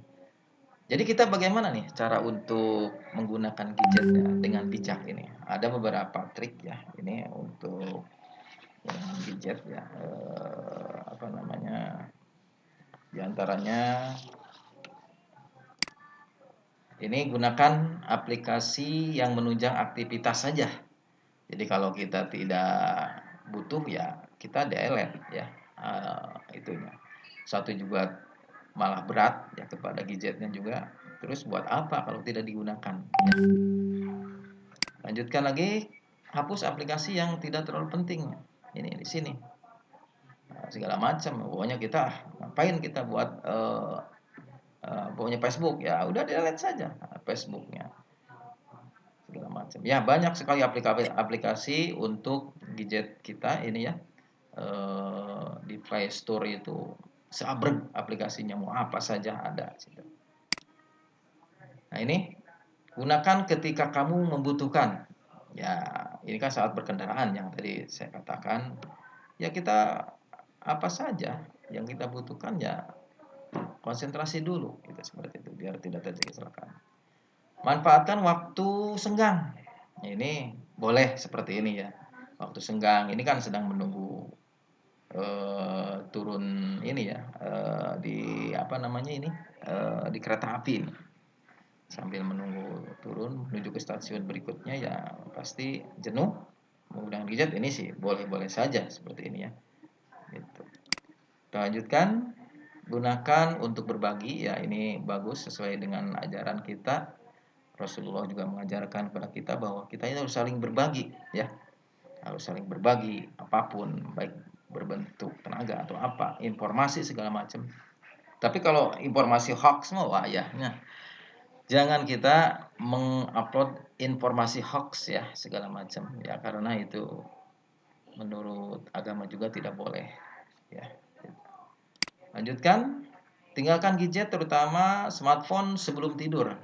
Jadi kita bagaimana nih cara untuk menggunakan gadgetnya dengan bijak ini? Ada beberapa trik ya. Ini untuk gadget ya. Apa namanya? Di antaranya ini gunakan aplikasi yang menunjang aktivitas saja. Jadi kalau kita tidak butuh ya kita delete ya itunya. Satu juga malah berat ya kepada gadgetnya juga. Terus buat apa kalau tidak digunakan? Ya. Lanjutkan lagi, hapus aplikasi yang tidak terlalu penting. Ini di sini. Nah, segala macam. Pokoknya kita ngapain kita buat pokoknya Facebook ya udah delete saja Facebooknya. Segala macam. Ya banyak sekali aplikasi untuk gadget kita ini ya. Di Play Store itu seabrek aplikasinya mau apa saja ada. Nah ini gunakan ketika kamu membutuhkan. Ya ini kan saat berkendaraan yang tadi saya katakan. Ya kita apa saja yang kita butuhkan ya konsentrasi dulu gitu seperti itu biar tidak terjadi kecelakaan. Manfaatkan waktu senggang. Ini boleh seperti ini ya. Waktu senggang ini kan sedang menunggu turun ini ya di apa namanya ini di kereta api ini. Sambil menunggu turun menuju ke stasiun berikutnya ya pasti jenuh menggunakan gadget ini sih boleh-boleh saja seperti ini ya. Gitu. Kita lanjutkan, gunakan untuk berbagi ya ini bagus sesuai dengan ajaran kita. Rasulullah juga mengajarkan kepada kita bahwa kita ini harus saling berbagi ya. Harus saling berbagi apapun baik berbentuk tenaga atau apa, informasi segala macam. Tapi kalau informasi hoax wah ya. Nah, jangan kita mengupload informasi hoax ya segala macam ya karena itu menurut agama juga tidak boleh ya. Lanjutkan, tinggalkan gadget terutama smartphone sebelum tidur.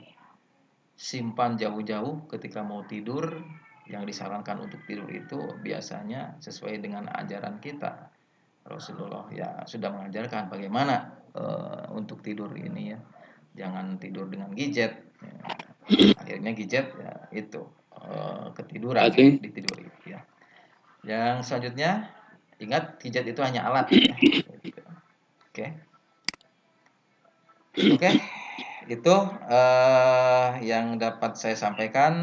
Simpan jauh-jauh ketika mau tidur. Yang disarankan untuk tidur itu biasanya sesuai dengan ajaran kita. Rasulullah ya sudah mengajarkan bagaimana untuk tidur ini ya. Jangan tidur dengan gadget. Akhirnya gadget ya itu ketiduran ditiduri ya. Yang selanjutnya ingat gadget itu hanya alat ya. Oke. Oke. Itu yang dapat saya sampaikan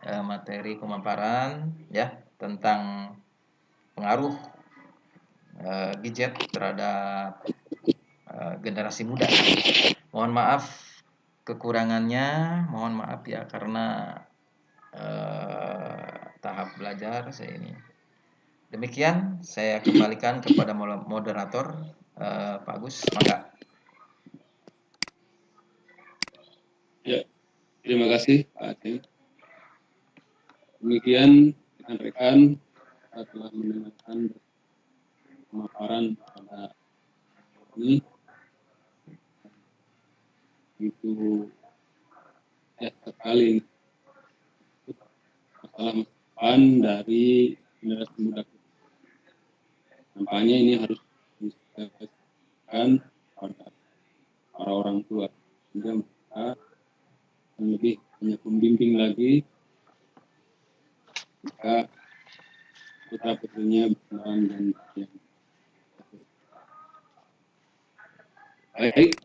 materi pemaparan ya tentang pengaruh gadget terhadap generasi muda. Mohon maaf kekurangannya, mohon maaf ya karena tahap belajar saya ini. Demikian saya kembalikan kepada moderator Pak Agus. Maka. Ya, terima kasih Pak Aceh. Demikian rekan-rekan kita telah mendengarkan pemaparan pada ini itu ya sekali masalah masa depan dari generasi muda. Nampaknya ini harus disediakan pada para orang tua sehingga mereka lebih banyak membimbing lagi jika putra putrinya berkenan dan yang baik.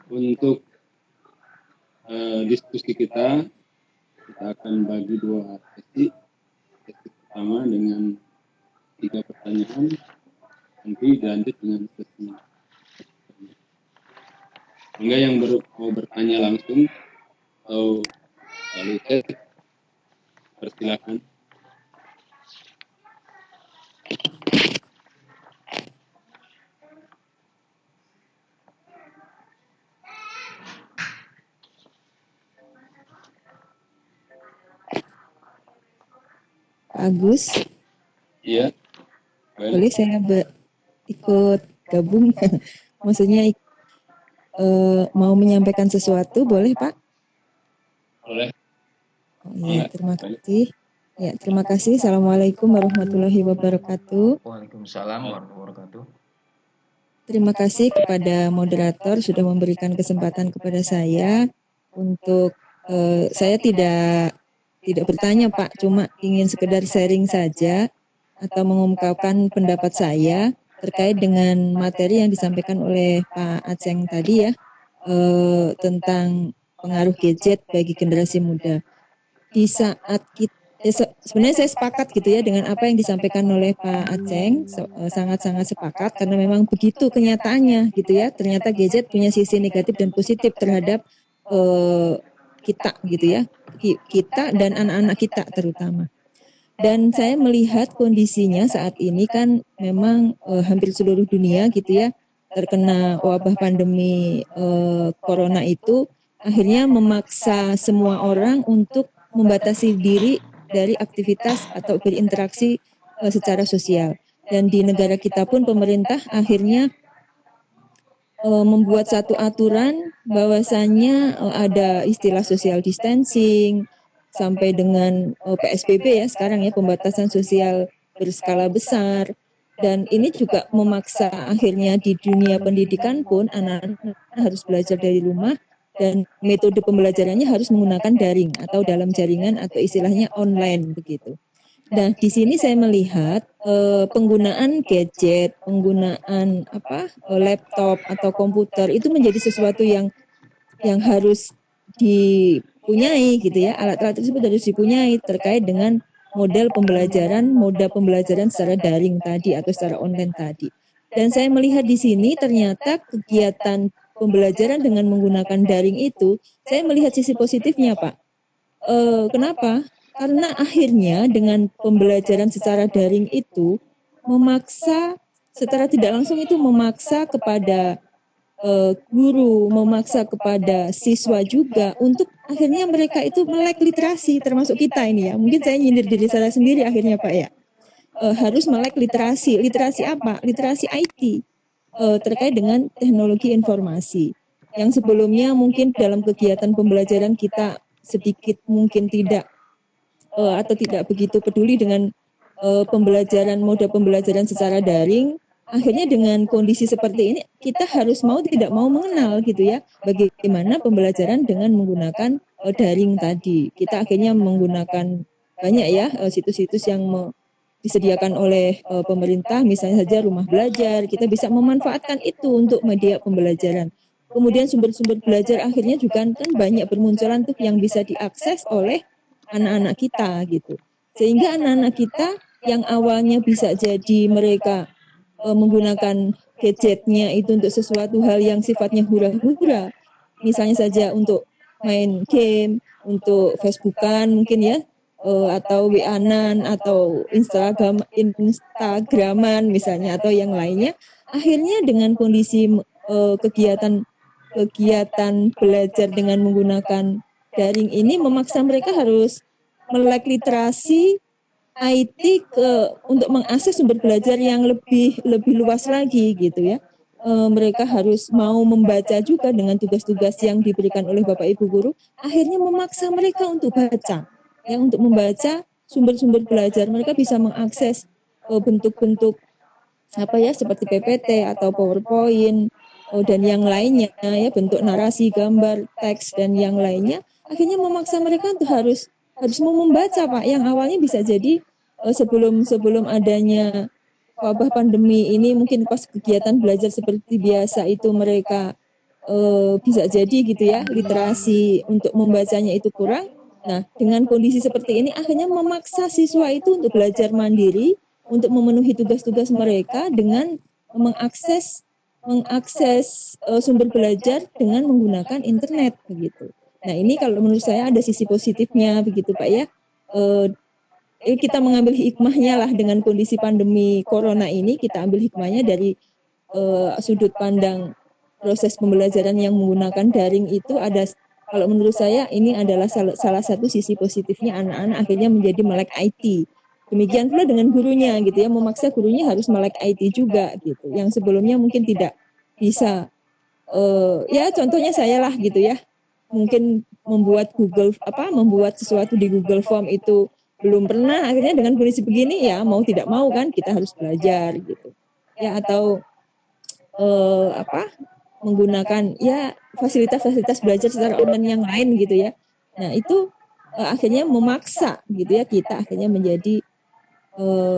Untuk diskusi kita akan bagi dua sesi. Sesi pertama dengan 3 pertanyaan, nanti dilanjut dengan sesi. Enggak yang mau bertanya langsung atau lalu persilakan. Agus, Iya. boleh saya ikut gabung? Maksudnya mau menyampaikan sesuatu, boleh Pak? Boleh. Oh, iya, terima kasih. Ya, terima kasih. Assalamualaikum warahmatullahi wabarakatuh. Waalaikumsalam warahmatullahi wabarakatuh. Terima kasih kepada moderator sudah memberikan kesempatan kepada saya untuk saya tidak bertanya Pak, cuma ingin sekedar sharing saja atau mengungkapkan pendapat saya terkait dengan materi yang disampaikan oleh Pak Aceng tadi ya, tentang pengaruh gadget bagi generasi muda. Di saat kita sebenarnya saya sepakat gitu ya dengan apa yang disampaikan oleh Pak Aceng, sangat-sangat sepakat karena memang begitu kenyataannya gitu ya. Ternyata gadget punya sisi negatif dan positif terhadap kita gitu ya, kita dan anak-anak kita terutama. Dan saya melihat kondisinya saat ini kan memang hampir seluruh dunia gitu ya terkena wabah pandemi corona itu, akhirnya memaksa semua orang untuk membatasi diri dari aktivitas atau berinteraksi secara sosial. Dan di negara kita pun pemerintah akhirnya membuat satu aturan bahwasannya ada istilah social distancing sampai dengan PSBB ya sekarang ya, pembatasan sosial berskala besar. Dan ini juga memaksa akhirnya di dunia pendidikan pun anak-anak harus belajar dari rumah dan metode pembelajarannya harus menggunakan daring atau dalam jaringan atau istilahnya online begitu. Nah, di sini saya melihat penggunaan gadget, penggunaan laptop atau komputer itu menjadi sesuatu yang harus dipunyai gitu ya. Alat-alat tersebut harus dipunyai terkait dengan moda pembelajaran secara daring tadi atau secara online tadi. Dan saya melihat di sini ternyata kegiatan pembelajaran dengan menggunakan daring itu, saya melihat sisi positifnya, Pak. Kenapa? Karena akhirnya dengan pembelajaran secara daring itu memaksa secara tidak langsung itu memaksa kepada guru, memaksa kepada siswa juga untuk akhirnya mereka itu melek literasi, termasuk kita ini ya. Mungkin saya nyindir diri saya sendiri akhirnya Pak ya. Harus melek literasi. Literasi apa? Literasi IT terkait dengan teknologi informasi. Yang sebelumnya mungkin dalam kegiatan pembelajaran kita sedikit mungkin tidak atau tidak begitu peduli dengan moda pembelajaran secara daring. Akhirnya dengan kondisi seperti ini kita harus mau tidak mau mengenal gitu ya bagaimana pembelajaran dengan menggunakan daring tadi. Kita akhirnya menggunakan banyak ya situs-situs yang disediakan oleh pemerintah, misalnya saja rumah belajar. Kita bisa memanfaatkan itu untuk media pembelajaran. Kemudian sumber-sumber belajar akhirnya juga kan banyak bermunculan tuh yang bisa diakses oleh anak-anak kita gitu. Sehingga anak-anak kita yang awalnya bisa jadi mereka menggunakan gadgetnya itu untuk sesuatu hal yang sifatnya hura-hura. Misalnya saja untuk main game, untuk Facebookan mungkin ya, atau WA-an atau Instagraman misalnya atau yang lainnya. Akhirnya dengan kondisi kegiatan belajar dengan menggunakan daring ini memaksa mereka harus melek literasi IT untuk mengakses sumber belajar yang lebih luas lagi gitu ya. mereka harus mau membaca juga dengan tugas-tugas yang diberikan oleh Bapak Ibu guru, akhirnya memaksa mereka untuk baca, ya, untuk membaca sumber-sumber belajar. Mereka bisa mengakses bentuk-bentuk apa ya, seperti PPT atau PowerPoint dan yang lainnya, ya, bentuk narasi, gambar, teks dan yang lainnya. Akhirnya memaksa mereka untuk harus mau membaca, Pak. Yang awalnya bisa jadi sebelum adanya wabah pandemi ini, mungkin pas kegiatan belajar seperti biasa itu mereka bisa jadi gitu ya, literasi untuk membacanya itu kurang. Nah, dengan kondisi seperti ini akhirnya memaksa siswa itu untuk belajar mandiri, untuk memenuhi tugas-tugas mereka dengan mengakses sumber belajar dengan menggunakan internet begitu. Nah, ini kalau menurut saya ada sisi positifnya begitu, Pak, ya. Kita mengambil hikmahnya lah dengan kondisi pandemi corona ini, kita ambil hikmahnya dari sudut pandang proses pembelajaran yang menggunakan daring itu ada, kalau menurut saya ini adalah salah satu sisi positifnya, anak-anak akhirnya menjadi melek IT. Demikian pula dengan gurunya gitu ya, memaksa gurunya harus melek IT juga gitu. Yang sebelumnya mungkin tidak bisa, ya contohnya saya lah gitu ya. Mungkin membuat sesuatu di Google Form itu belum pernah, akhirnya dengan kondisi begini ya mau tidak mau kan kita harus belajar gitu. Ya, atau menggunakan ya fasilitas-fasilitas belajar secara online yang lain gitu ya. Nah, itu akhirnya memaksa gitu ya, kita akhirnya menjadi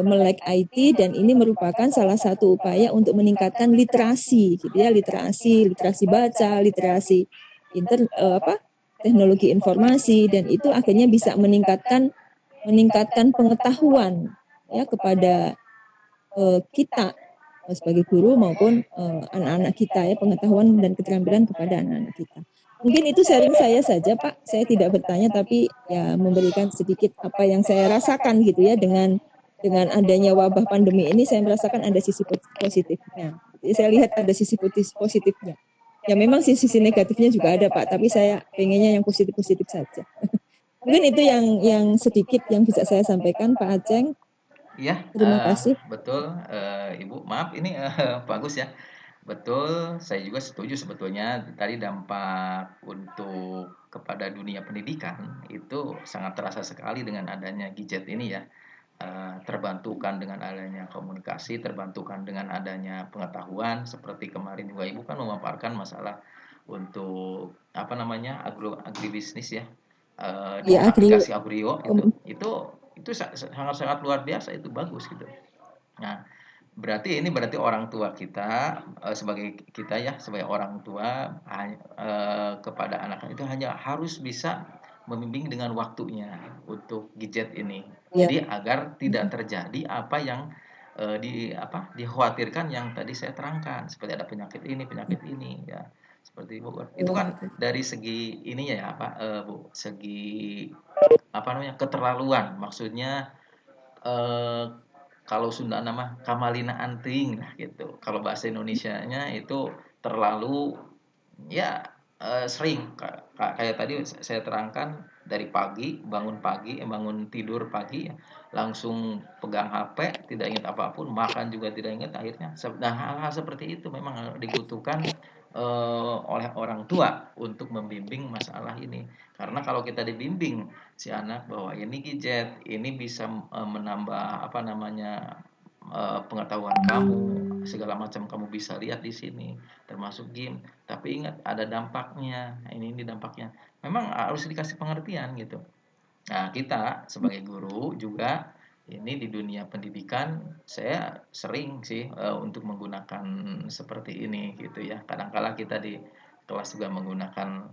melek IT, dan ini merupakan salah satu upaya untuk meningkatkan literasi gitu ya, literasi baca, literasi teknologi informasi, dan itu akhirnya bisa meningkatkan pengetahuan ya kepada kita sebagai guru maupun anak-anak kita ya, pengetahuan dan keterampilan kepada anak-anak kita. Mungkin itu sharing saya saja, Pak. Saya tidak bertanya tapi ya memberikan sedikit apa yang saya rasakan gitu ya, dengan adanya wabah pandemi ini saya merasakan ada sisi positifnya. Jadi saya lihat ada sisi positifnya. Ya memang sisi negatifnya juga ada, Pak, tapi saya pengennya yang positif-positif saja. Mungkin itu yang sedikit yang bisa saya sampaikan, Pak Aceng. Iya, Terima kasih. betul, Ibu. Maaf ini bagus ya. Betul, saya juga setuju sebetulnya tadi dampak untuk kepada dunia pendidikan itu sangat terasa sekali dengan adanya gadget ini ya. Terbantukan dengan adanya komunikasi, terbantukan dengan adanya pengetahuan, seperti kemarin juga Ibu kan memaparkan masalah untuk apa namanya agribisnis ya, dengan Ya, aplikasi Agrio itu sangat-sangat luar biasa, itu bagus gitu. Nah, berarti orang tua kita, sebagai kita ya, sebagai orang tua kepada anak itu hanya harus bisa membimbing dengan waktunya untuk gadget ini. ya. Jadi agar tidak terjadi apa yang dikhawatirkan yang tadi saya terangkan, seperti ada penyakit ini ya. Seperti Bu. Itu kan dari segi ininya ya Bu, segi apa namanya, keterlaluan. Maksudnya kalau Sunda nama kamalina anting lah gitu. Kalau bahasa Indonesianya itu terlalu ya sering kayak tadi saya terangkan, dari pagi bangun tidur pagi langsung pegang HP, tidak ingat apapun, makan juga tidak ingat, akhirnya nah hal-hal seperti itu memang dibutuhkan oleh orang tua untuk membimbing masalah ini. Karena kalau kita dibimbing si anak bahwa ini gadget, ini bisa menambah apa namanya pengetahuan kamu, segala macam kamu bisa lihat di sini, termasuk game. Tapi ingat ada dampaknya, ini dampaknya. Memang harus dikasih pengertian gitu. Nah, kita sebagai guru juga ini di dunia pendidikan saya sering sih untuk menggunakan seperti ini gitu ya. Kadang-kala kita di kelas juga menggunakan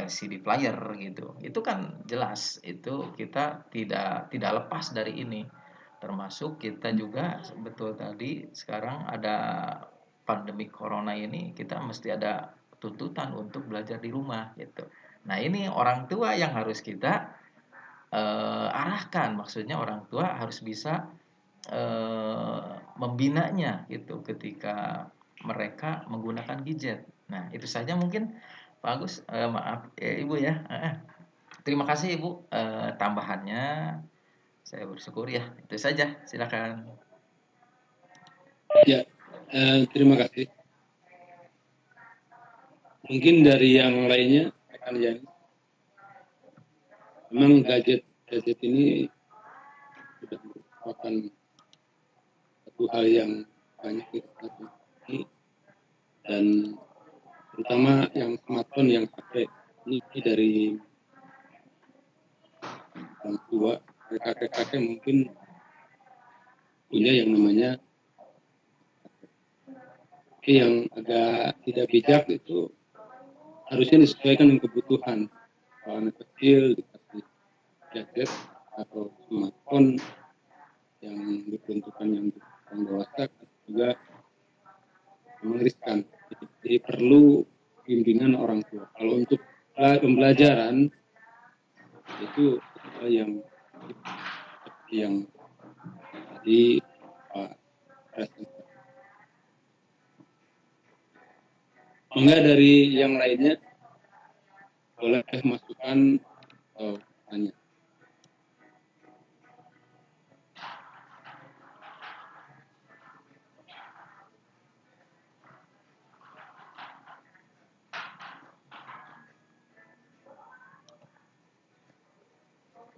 LCD player gitu. Itu kan jelas itu kita tidak lepas dari ini. Termasuk kita juga betul tadi sekarang ada pandemi corona ini, kita mesti ada tuntutan untuk belajar di rumah gitu. Nah, ini orang tua yang harus kita arahkan. Maksudnya orang tua harus bisa membinanya gitu ketika mereka menggunakan gadget. Nah, itu saja mungkin Pak Agus, maaf ya Ibu ya. Terima kasih Ibu tambahannya. Saya bersyukur ya. Itu saja. Silakan. Ya, terima kasih. Mungkin dari yang lainnya, rekan Yani, memang gadget ini sudah merupakan satu hal yang banyak kita temui, dan terutama yang smartphone yang pakai ini dari orang tua, kakek-kakek mungkin punya yang namanya yang agak tidak bijak, itu harusnya disesuaikan dengan kebutuhan. Kalau anak kecil dikasih gadget atau smartphone yang diperuntukkan yang dewasa juga memang riskan. Jadi perlu bimbingan orang tua. Kalau untuk pembelajaran itu yang tadi Pak Presiden. Enggak, dari yang lainnya boleh masukan atau tanya.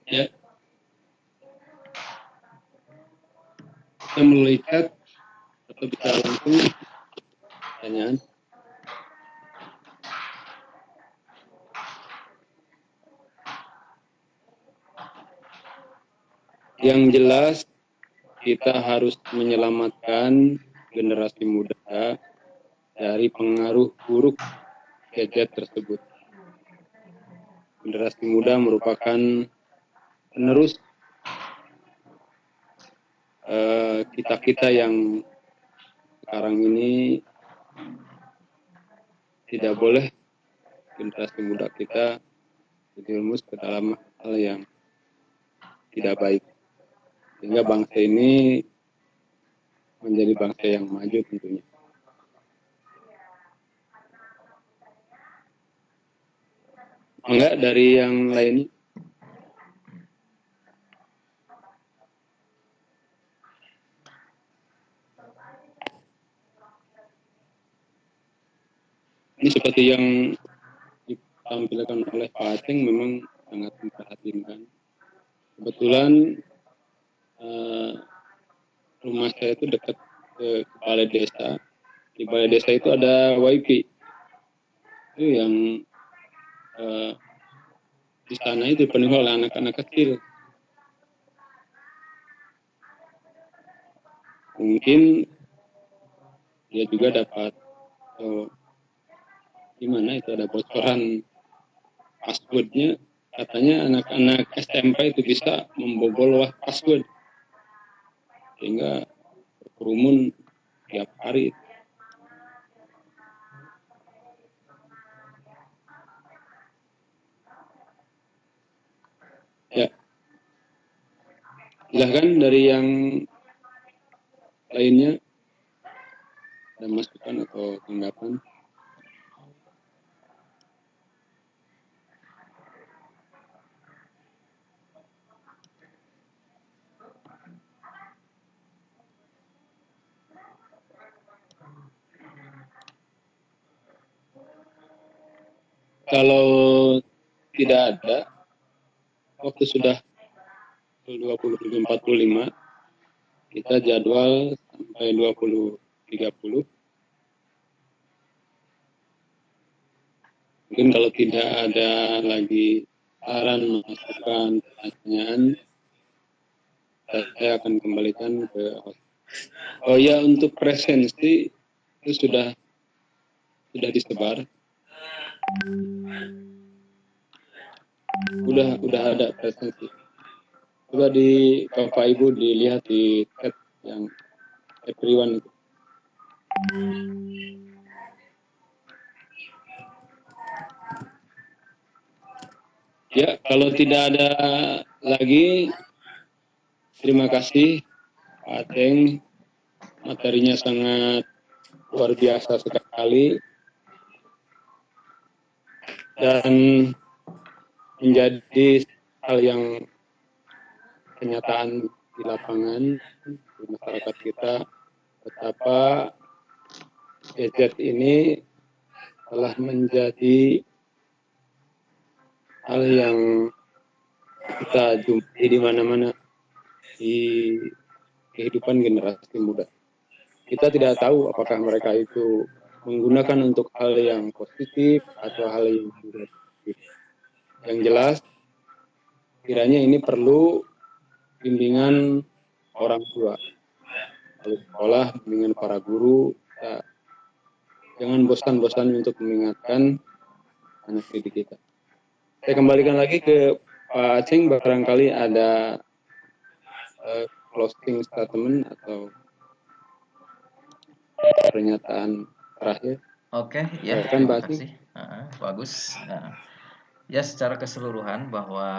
Ya, kita melalui chat atau bisa langsung pertanyaan. Yang jelas kita harus menyelamatkan generasi muda dari pengaruh buruk gadget tersebut. Generasi muda merupakan penerus kita yang sekarang ini. Tidak boleh generasi muda kita terjerumus ke dalam hal yang tidak baik, sehingga bangsa ini menjadi bangsa yang maju tentunya. Enggak, dari yang lainnya. Ini seperti yang ditampilkan oleh Pak Aceng, memang sangat memperhatikan. Kebetulan rumah saya itu dekat ke balai desa. Di balai desa itu ada WiFi. Itu yang di sana itu dipenuhi oleh anak-anak kecil. Mungkin dia juga dapat gimana itu ada bocoran passwordnya. Katanya anak-anak SMP itu bisa membobol password sehingga berkerumun tiap hari. Ya, silahkan dari yang lainnya ada masukan atau tanggapan. Kalau tidak ada, waktu sudah 20.45, kita jadwal sampai 20.30. Mungkin kalau tidak ada lagi saran, masukan, pertanyaan, saya akan kembalikan ke host. Oh ya, untuk presensi itu sudah disebar. Udah ada presensi. Coba di Bapak Ibu dilihat di chat yang everyone itu. Ya, kalau tidak ada lagi, terima kasih Pak Aceng. Materinya sangat luar biasa sekali dan menjadi hal yang kenyataan di lapangan di masyarakat kita, betapa gadget ini telah menjadi hal yang kita jumpai di mana-mana di kehidupan generasi muda. Kita tidak tahu apakah mereka itu menggunakan untuk hal yang positif atau hal yang negatif. Yang jelas, kiranya ini perlu bimbingan orang tua, lalu sekolah, bimbingan para guru. Ya, jangan bosan-bosan untuk mengingatkan anak didik kita. Saya kembalikan lagi ke Pak Aceng, barangkali ada closing statement atau pernyataan terakhir. Oke, ya, Silakan, terima Pak Aceng. kasih. Bagus. Ya, secara keseluruhan bahwa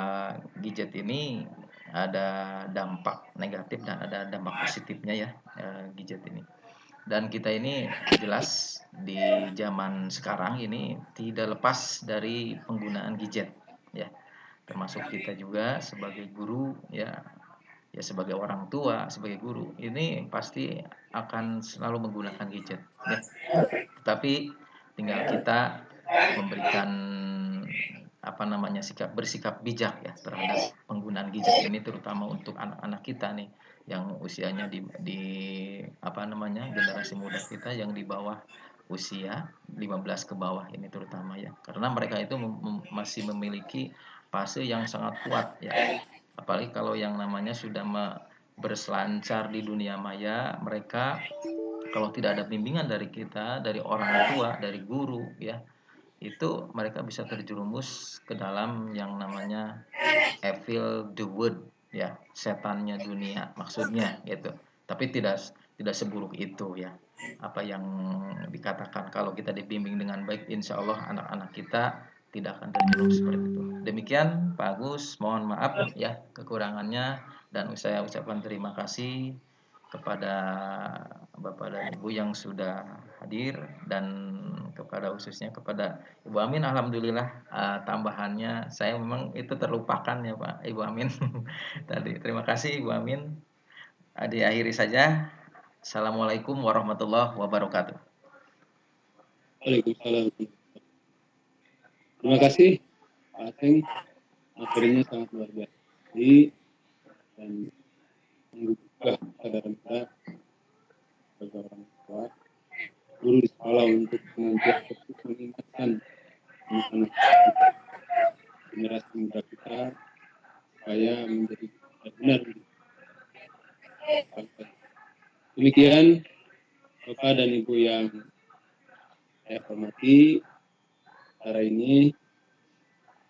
gadget ini ada dampak negatif dan ada dampak positifnya ya, gadget ini. Dan kita ini jelas di zaman sekarang ini tidak lepas dari penggunaan gadget, ya. Termasuk kita juga sebagai guru, ya sebagai orang tua, sebagai guru, ini pasti akan selalu menggunakan gadget, ya. Tetapi tinggal kita memberikan bersikap bijak ya terhadap penggunaan gadget ini, terutama untuk anak-anak kita nih yang usianya di generasi muda kita yang di bawah usia 15 ke bawah ini terutama ya, karena mereka itu masih memiliki fase yang sangat kuat ya, apalagi kalau yang namanya sudah berselancar di dunia maya. Mereka kalau tidak ada bimbingan dari kita, dari orang tua, dari guru ya, itu mereka bisa terjerumus ke dalam yang namanya evil the world ya, setannya dunia maksudnya gitu. Tapi tidak seburuk itu ya apa yang dikatakan. Kalau kita dibimbing dengan baik, insya Allah anak-anak kita tidak akan terjerumus seperti itu. Demikian Pak Agus, mohon maaf ya kekurangannya, dan saya ucapkan terima kasih kepada Bapak dan Ibu yang sudah hadir, dan khususnya kepada Ibu Amin. Alhamdulillah tambahannya saya memang itu terlupakan ya Pak Ibu Amin tadi. Terima kasih Ibu Amin. Diakhiri saja. Assalamualaikum warahmatullahi wabarakatuh. Waalaikumsalam. Terima kasih Pak Aceng, materinya sangat luar biasa dan menggugah kesadaran kita sebagai orang tua, guru di sekolah, untuk senantiasa terus mengingatkan anak-anak generasi muda kita supaya menjadi benar-benar. Demikian Bapak dan Ibu yang saya hormati, acara ini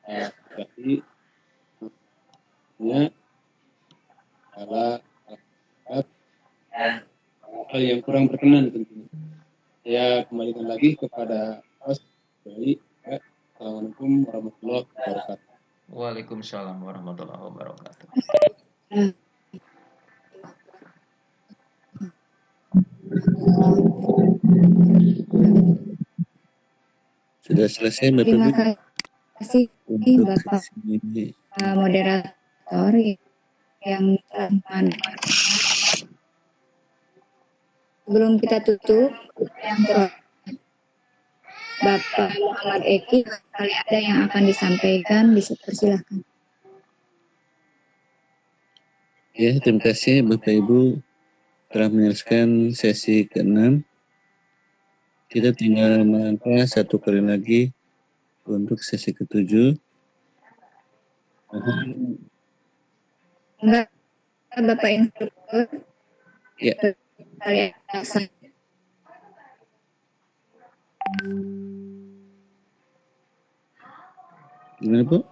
berarti adalah hal yang kurang berkenan tentunya. Saya kembalikan lagi kepada host dari Assalamualaikum warahmatullahi wabarakatuh. Waalaikumsalam warahmatullahi wabarakatuh. Sudah selesai Mbak Terima Febri kasih untuk Bapak sesi ini. moderator yang telah. Sebelum kita tutup, yang Bapak Muhammad Eki, kali ada yang akan disampaikan, dipersilahkan. Ya, terima kasih Bapak Ibu telah menyelesaikan sesi ke-6. Kita tinggal melangkah satu kali lagi untuk sesi ke-7. Enggak, Bapak Instruktur. Ya. Kali ada. Gimana Bu?